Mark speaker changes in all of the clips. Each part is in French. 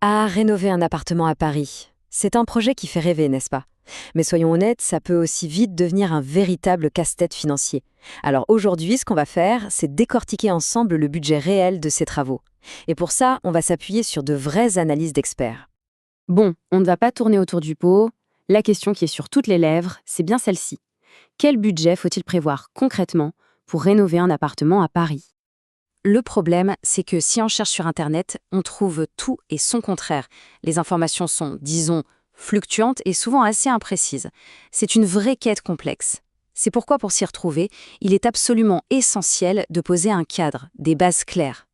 Speaker 1: Ah, rénover un appartement à Paris. C'est un projet qui fait rêver, n'est-ce pas? Mais soyons honnêtes, ça peut aussi vite devenir un véritable casse-tête financier. Alors aujourd'hui, ce qu'on va faire, c'est décortiquer ensemble le budget réel de ces travaux. Et pour ça, on va s'appuyer sur de vraies analyses d'experts.
Speaker 2: Bon, on ne va pas tourner autour du pot. La question qui est sur toutes les lèvres, c'est bien celle-ci. Quel budget faut-il prévoir concrètement pour rénover un appartement à Paris?
Speaker 1: Le problème, c'est que si on cherche sur Internet, on trouve tout et son contraire. Les informations sont, disons, fluctuantes et souvent assez imprécises. C'est une vraie quête complexe. C'est pourquoi, pour s'y retrouver, il est absolument essentiel de poser un cadre, des bases claires.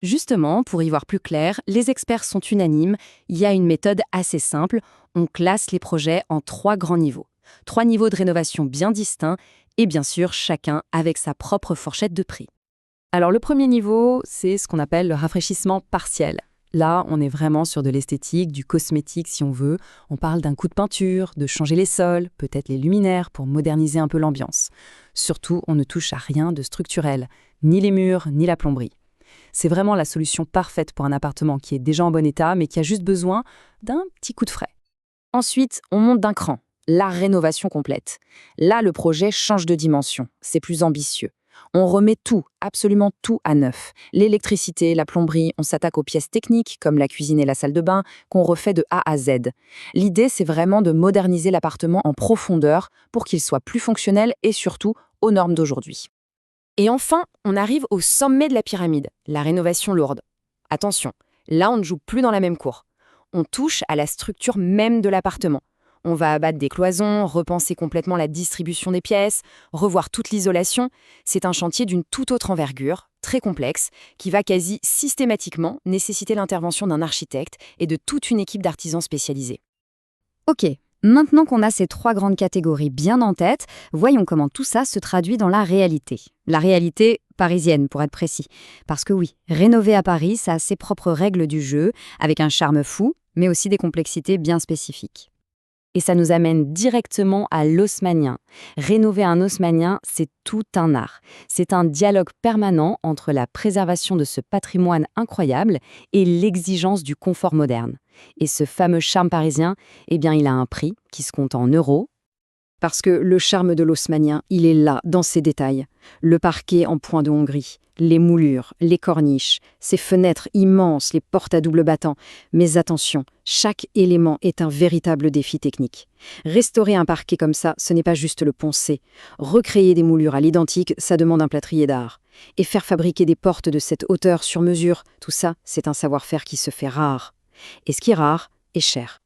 Speaker 2: Justement, pour y voir plus clair, les experts sont unanimes, il y a une méthode assez simple, on classe les projets en 3 grands niveaux. 3 niveaux de rénovation bien distincts et bien sûr chacun avec sa propre fourchette de prix. Alors le premier niveau, c'est ce qu'on appelle le rafraîchissement partiel. Là, on est vraiment sur de l'esthétique, du cosmétique si on veut. On parle d'un coup de peinture, de changer les sols, peut-être les luminaires pour moderniser un peu l'ambiance. Surtout, on ne touche à rien de structurel, ni les murs, ni la plomberie. C'est vraiment la solution parfaite pour un appartement qui est déjà en bon état, mais qui a juste besoin d'un petit coup de frais. Ensuite, on monte d'un cran, la rénovation complète. Là, le projet change de dimension, c'est plus ambitieux. On remet tout, absolument tout à neuf. L'électricité, la plomberie, on s'attaque aux pièces techniques, comme la cuisine et la salle de bain, qu'on refait de A à Z. L'idée, c'est vraiment de moderniser l'appartement en profondeur pour qu'il soit plus fonctionnel et surtout aux normes d'aujourd'hui. Et enfin, on arrive au sommet de la pyramide, la rénovation lourde. Attention, là on ne joue plus dans la même cour. On touche à la structure même de l'appartement. On va abattre des cloisons, repenser complètement la distribution des pièces, revoir toute l'isolation. C'est un chantier d'une toute autre envergure, très complexe, qui va quasi systématiquement nécessiter l'intervention d'un architecte et de toute une équipe d'artisans spécialisés.
Speaker 3: Ok, maintenant qu'on a ces 3 grandes catégories bien en tête, voyons comment tout ça se traduit dans la réalité. La réalité parisienne, pour être précis. Parce que oui, rénover à Paris, ça a ses propres règles du jeu, avec un charme fou, mais aussi des complexités bien spécifiques. Et ça nous amène directement à l'haussmannien. Rénover un haussmannien, c'est tout un art. C'est un dialogue permanent entre la préservation de ce patrimoine incroyable et l'exigence du confort moderne. Et ce fameux charme parisien, eh bien, il a un prix qui se compte en euros. Parce que le charme de l'haussmannien, il est là, dans ses détails. Le parquet en point de Hongrie, les moulures, les corniches, ces fenêtres immenses, les portes à double battant. Mais attention, chaque élément est un véritable défi technique. Restaurer un parquet comme ça, ce n'est pas juste le poncer. Recréer des moulures à l'identique, ça demande un plâtrier d'art. Et faire fabriquer des portes de cette hauteur sur mesure, tout ça, c'est un savoir-faire qui se fait rare. Et ce qui est rare est cher.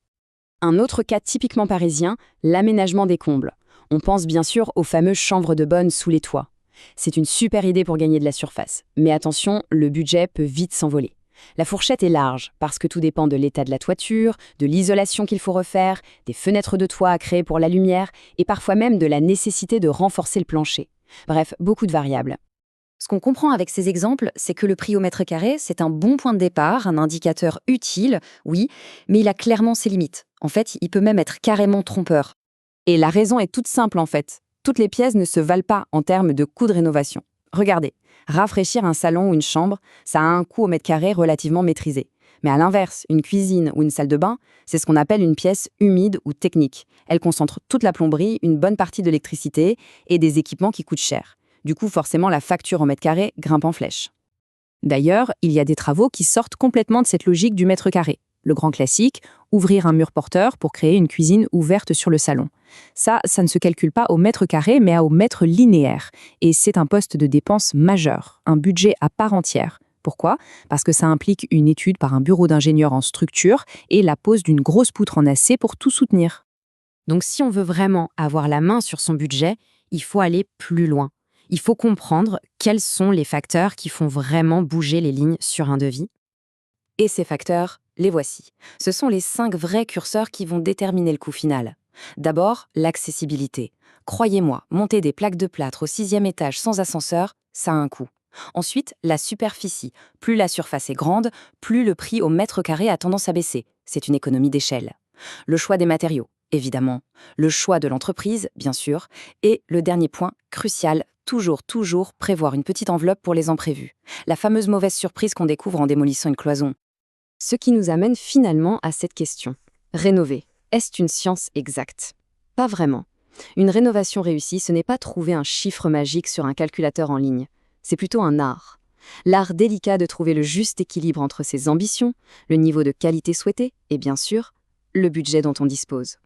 Speaker 3: Un autre cas typiquement parisien, l'aménagement des combles. On pense bien sûr aux fameuses chambres de bonne sous les toits. C'est une super idée pour gagner de la surface. Mais attention, le budget peut vite s'envoler. La fourchette est large, parce que tout dépend de l'état de la toiture, de l'isolation qu'il faut refaire, des fenêtres de toit à créer pour la lumière, et parfois même de la nécessité de renforcer le plancher. Bref, beaucoup de variables. Ce qu'on comprend avec ces exemples, c'est que le prix au mètre carré, c'est un bon point de départ, un indicateur utile, oui, mais il a clairement ses limites. En fait, il peut même être carrément trompeur.
Speaker 2: Et la raison est toute simple en fait. Toutes les pièces ne se valent pas en termes de coût de rénovation. Regardez, rafraîchir un salon ou une chambre, ça a un coût au mètre carré relativement maîtrisé. Mais à l'inverse, une cuisine ou une salle de bain, c'est ce qu'on appelle une pièce humide ou technique. Elle concentre toute la plomberie, une bonne partie de l'électricité et des équipements qui coûtent cher. Du coup, forcément, la facture en mètre carré grimpe en flèche. D'ailleurs, il y a des travaux qui sortent complètement de cette logique du mètre carré. Le grand classique, ouvrir un mur porteur pour créer une cuisine ouverte sur le salon. Ça ne se calcule pas au mètre carré, mais au mètre linéaire. Et c'est un poste de dépense majeur, un budget à part entière. Pourquoi? Parce que ça implique une étude par un bureau d'ingénieurs en structure et la pose d'une grosse poutre en acier pour tout soutenir.
Speaker 3: Donc si on veut vraiment avoir la main sur son budget, il faut aller plus loin. Il faut comprendre quels sont les facteurs qui font vraiment bouger les lignes sur un devis. Et ces facteurs, les voici. Ce sont les 5 vrais curseurs qui vont déterminer le coût final. D'abord, l'accessibilité. Croyez-moi, monter des plaques de plâtre au 6e étage sans ascenseur, ça a un coût. Ensuite, la superficie. Plus la surface est grande, plus le prix au mètre carré a tendance à baisser. C'est une économie d'échelle. Le choix des matériaux, évidemment. Le choix de l'entreprise, bien sûr. Et le dernier point, crucial, toujours prévoir une petite enveloppe pour les imprévus. La fameuse mauvaise surprise qu'on découvre en démolissant une cloison.
Speaker 1: Ce qui nous amène finalement à cette question. Rénover, est-ce une science exacte? Pas vraiment. Une rénovation réussie, ce n'est pas trouver un chiffre magique sur un calculateur en ligne. C'est plutôt un art. L'art délicat de trouver le juste équilibre entre ses ambitions, le niveau de qualité souhaité et bien sûr, le budget dont on dispose.